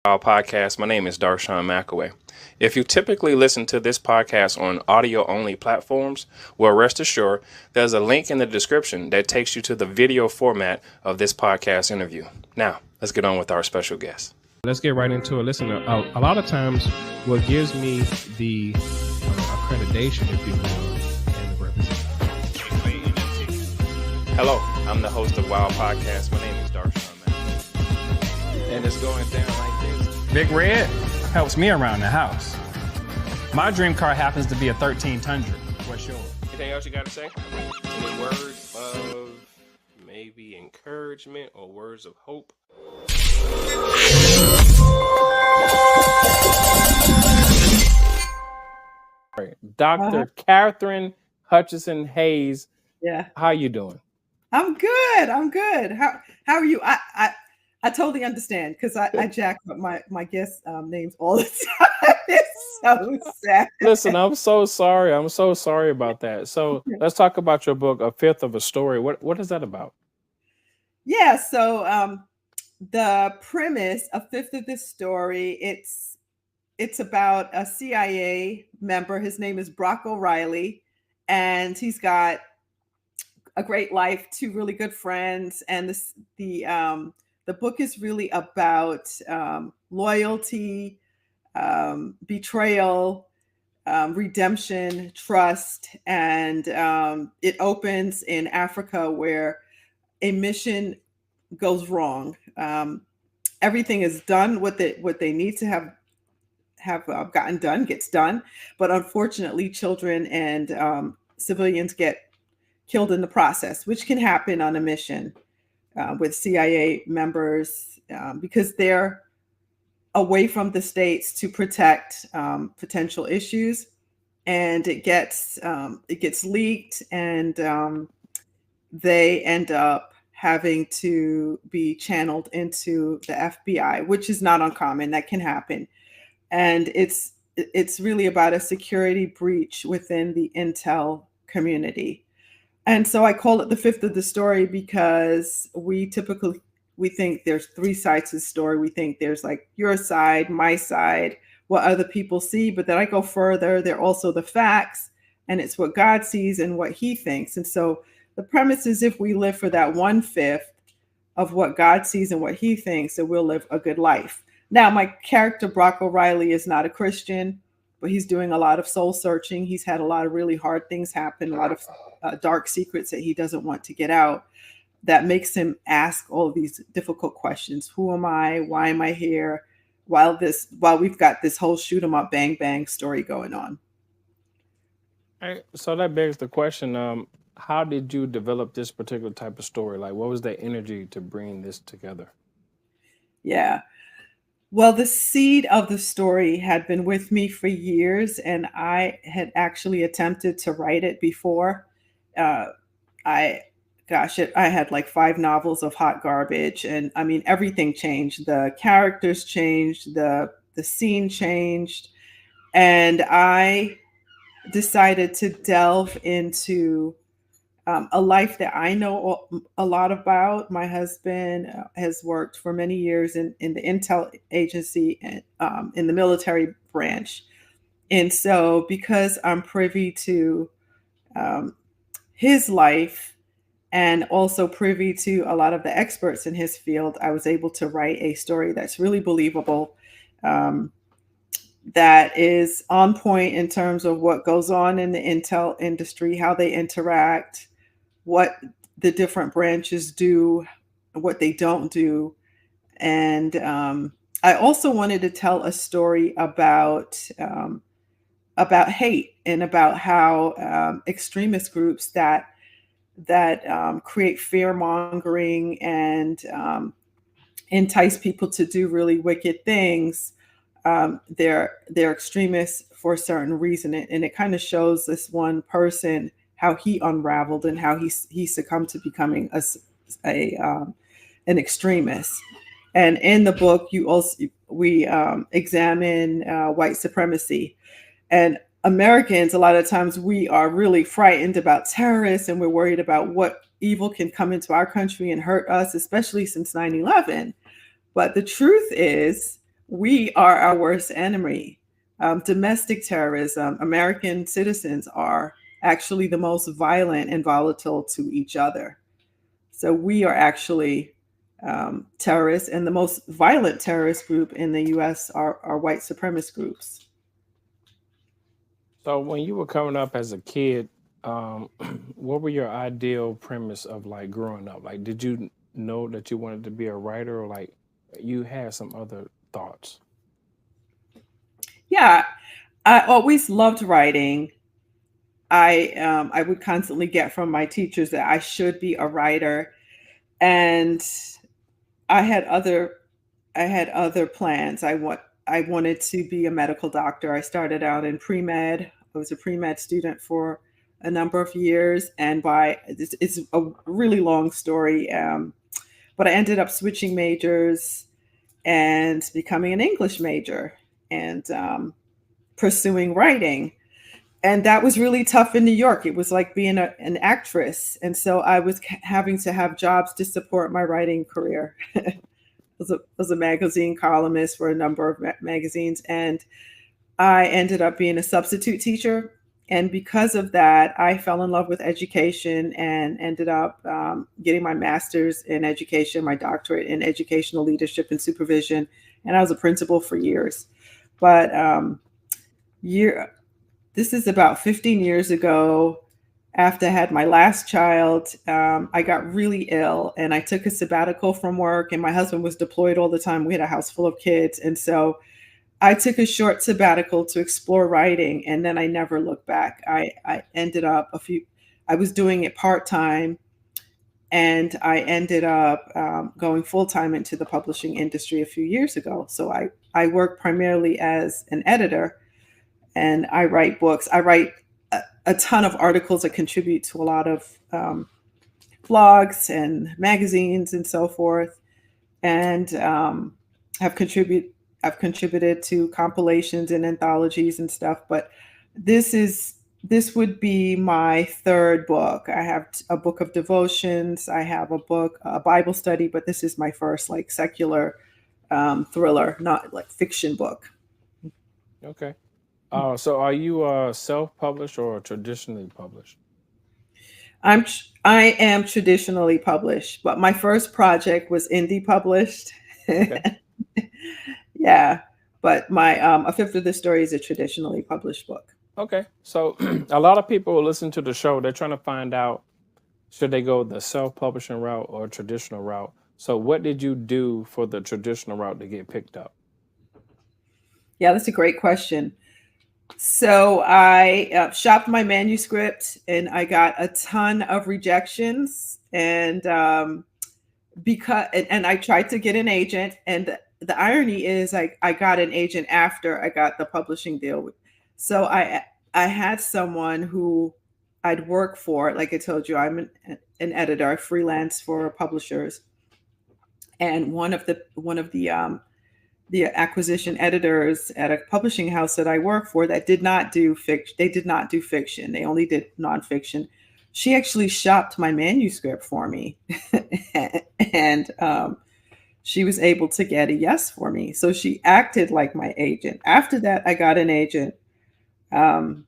Our podcast. My name is Darshawn McAway. If you typically listen to this podcast on audio-only platforms, well, rest assured, there's a link in the description that takes you to the video format of this podcast interview. Now, let's get on with our special guest. Let's get right into it. Listen, a lot of times what gives me the accreditation, if you will, and the representation. Hello, I'm the host of Wild Podcast. My name is Darshawn McAway. And it's going down like this. Big Red helps me around the house. My dream car happens to be a 1300. What's yours? Anything else you got to say? Any words of maybe encouragement or words of hope? Dr. Katherine Hutchinson Hayes. Yeah. How you doing? I'm good. How are you? I totally understand because I jack up my guest names all the time. It's so sad. Listen, I'm so sorry. I'm so sorry about that. So let's talk about your book, A Fifth of a Story. What is that about? Yeah. So the premise, A Fifth of the Story, it's about a CIA member. His name is Brock O'Reilly, and he's got a great life, two really good friends, and the book is really about loyalty, betrayal, redemption, trust, and it opens in Africa where a mission goes wrong. Everything is done what they need to have gotten done gets done, but unfortunately, children and civilians get killed in the process, which can happen on a mission with CIA members because they're away from the states to protect potential issues, and it gets leaked, and they end up having to be channeled into the FBI, which is not uncommon. That can happen, and it's really about a security breach within the intel community. And so I call it the fifth of the story because we think there's three sides to the story. We think there's like your side, my side, what other people see. But then I go further. They're also the facts, and it's what God sees and what he thinks. And so the premise is if we live for that 1/5 of what God sees and what he thinks, then we'll live a good life. Now, my character, Brock O'Reilly, is not a Christian, but he's doing a lot of soul searching. He's had a lot of really hard things happen, a lot of dark secrets that he doesn't want to get out. That makes him ask all of these difficult questions. Who am I? Why am I here? While we've got this whole shoot 'em up, bang, bang story going on. All right, so that begs the question, how did you develop this particular type of story? Like, what was the energy to bring this together? Yeah. Well, the seed of the story had been with me for years, and I had actually attempted to write it before. I had like 5 novels of hot garbage, and I mean, everything changed. The characters changed, the scene changed, and I decided to delve into a life that I know a lot about. My husband has worked for many years in the intel agency and in the military branch. And so because I'm privy to his life and also privy to a lot of the experts in his field, I was able to write a story that's really believable, that is on point in terms of what goes on in the intel industry, how they interact, what the different branches do, what they don't do. And I also wanted to tell a story about hate and about how extremist groups that create fear mongering and entice people to do really wicked things. They're extremists for a certain reason, and it kind of shows this one person how he unraveled and how he succumbed to becoming an extremist. And in the book, we examine white supremacy. And Americans, a lot of times, we are really frightened about terrorists, and we're worried about what evil can come into our country and hurt us, especially since 9/11. But the truth is, We are our worst enemy. Domestic terrorism, American citizens are actually the most violent and volatile to each other. So we are actually terrorists, and the most violent terrorist group in the U.S. are white supremacist groups. So when you were coming up as a kid, um, what were your ideal premise of like growing up? Like, did you know that you wanted to be a writer, or like you had some other thoughts? Yeah, I always loved writing. I would constantly get from my teachers that I should be a writer, and I had other I had other plans. I wanted to be a medical doctor. I started out in pre med. I was a pre med student for a number of years, and it's a really long story. But I ended up switching majors and becoming an English major and pursuing writing. And that was really tough in New York. It was like being an actress, and so I was having to have jobs to support my writing career. Was a magazine columnist for a number of magazines, and I ended up being a substitute teacher. And because of that, I fell in love with education and ended up getting my master's in education, my doctorate in educational leadership and supervision. And I was a principal for years. But year, this is about 15 years ago. After I had my last child, I got really ill and I took a sabbatical from work. And my husband was deployed all the time. We had a house full of kids. And so I took a short sabbatical to explore writing, and then I never looked back. I ended up I was doing it part time, and I ended up going full time into the publishing industry a few years ago. So I work primarily as an editor, and I write books. I write a ton of articles that contribute to a lot of blogs and magazines and so forth, and have contributed I've contributed to compilations and anthologies and stuff. But this is this would be my third book. I have a book of devotions. I have a Bible study, but this is my first like secular thriller, not like fiction book. Okay. So are you self-published or traditionally published? I am traditionally published, but my first project was indie published. Okay. Yeah, but my A Fifth of the Story is a traditionally published book. Okay. So a lot of people who listen to the show, they're trying to find out should they go the self-publishing route or traditional route. So what did you do for the traditional route to get picked up? Yeah, that's a great question. So I shopped my manuscript and I got a ton of rejections. And I tried to get an agent. And the irony is, I got an agent after I got the publishing deal. So I had someone who I'd work for. Like I told you, I'm an editor. I freelance for publishers. And one of the acquisition editors at a publishing house that I work for that did not do fiction. They did not do fiction. They only did nonfiction. She actually shopped my manuscript for me, and she was able to get a yes for me. So she acted like my agent. After that, I got an agent. Um,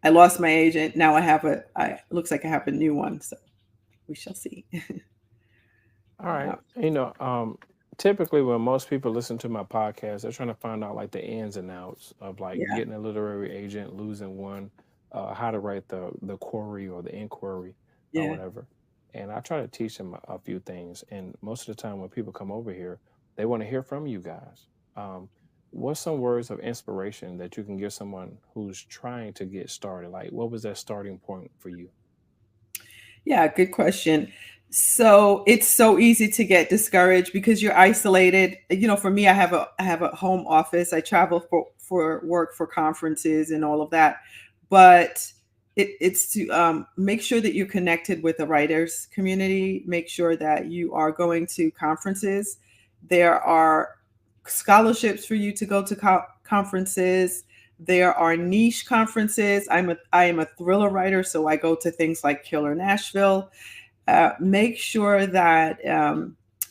I lost my agent. Now I have it looks like I have a new one. So we shall see. All right. Typically when most people listen to my podcast, they're trying to find out like the ins and outs of like Yeah, getting a literary agent, losing one, how to write the query or the inquiry or yeah. whatever. And I try to teach them a few things. And most of the time when people come over here, they want to hear from you guys. Um, what's some words of inspiration that you can give someone who's trying to get started? Like, what was that starting point for you? Yeah, good question. So it's so easy to get discouraged because you're isolated. For me, I have a home office. I travel for work, for conferences and all of that. But it's to make sure that you're connected with the writers community. Make sure that you are going to conferences. There are scholarships for you to go to conferences. There are niche conferences. I am a thriller writer, so I go to things like Killer Nashville. Make sure that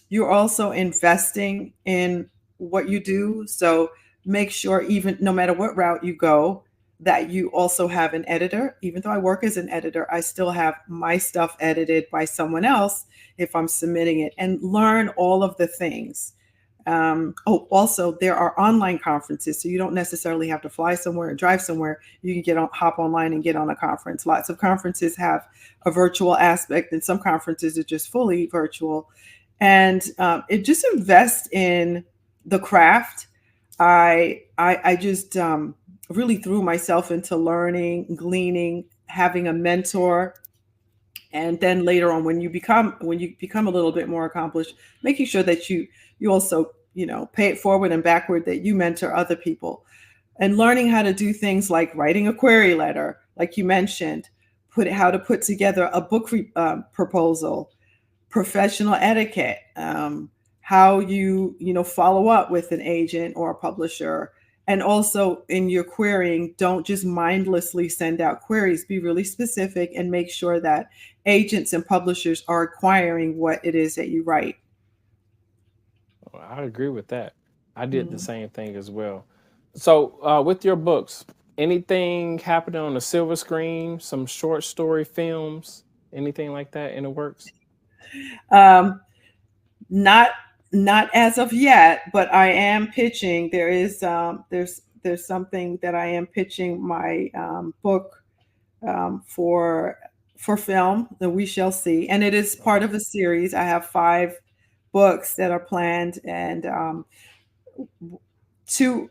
you're also investing in what you do. So make sure, even no matter what route you go, that you also have an editor. Even though I work as an editor, I still have my stuff edited by someone else if I'm submitting it, and learn all of the things. Also, there are online conferences, so you don't necessarily have to fly somewhere or drive somewhere. You can hop online and get on a conference. Lots of conferences have a virtual aspect, and some conferences are just fully virtual. And it just invests in the craft. I just really threw myself into learning, gleaning, having a mentor, and then later on, when you become a little bit more accomplished, making sure that you also, pay it forward and backward, that you mentor other people, and learning how to do things like writing a query letter, like you mentioned, how to put together a book proposal, professional etiquette, how you follow up with an agent or a publisher. And also, in your querying, don't just mindlessly send out queries. Be really specific and make sure that agents and publishers are acquiring what it is that you write. Well, I agree with that. I did the Mm. same thing as well. So, with your books, anything happening on the silver screen, some short story films, anything like that in the works? Um, not not as of yet, but I am pitching. There's something that I am pitching my book for film, that we shall see, and it is part Okay. of a series. I have 5 books that are planned, and two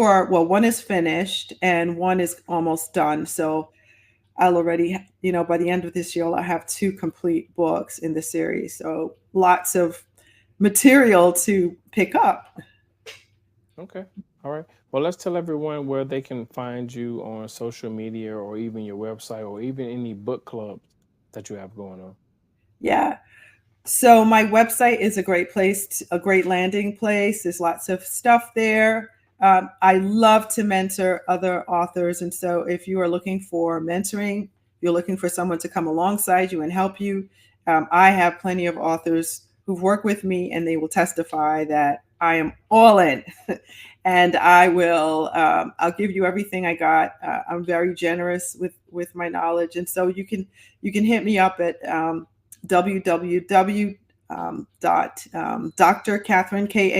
are, well, one is finished and one is almost done. So I'll already, by the end of this year, I'll have 2 complete books in the series. So lots of material to pick up. Okay. All right. Well, let's tell everyone where they can find you on social media or even your website or even any book clubs that you have going on. Yeah. So my website is a great place, a great landing place. There's lots of stuff there. I love to mentor other authors, and so if you are looking for mentoring, you're looking for someone to come alongside you and help you. I have plenty of authors who've worked with me, and they will testify that I am all in, and I will. I'll give you everything I got. I'm very generous with my knowledge, and so you can hit me up at www dot Dr. Katherine, Katherine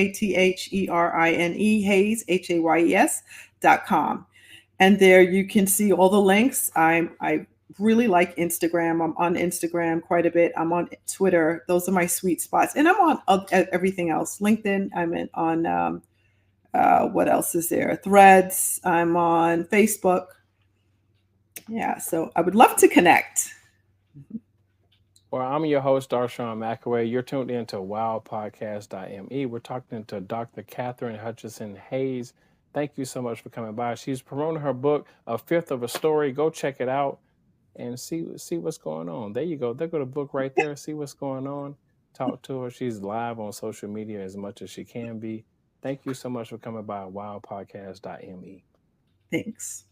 Hayes, HAYES.com. And there you can see all the links. I really like Instagram. I'm on Instagram quite a bit. I'm on Twitter. Those are my sweet spots. And I'm on everything else. LinkedIn. On what else is there? Threads. I'm on Facebook. Yeah. So I would love to connect. Well, I'm your host, Darshawn McAway. You're tuned in to wildpodcast.me. We're talking to Dr. Katherine Hutchinson Hayes. Thank you so much for coming by. She's promoting her book, A Fifth of a Story. Go check it out and see what's going on. There you go. There go the book right there. See what's going on. Talk to her. She's live on social media as much as she can be. Thank you so much for coming by wildpodcast.me. Thanks.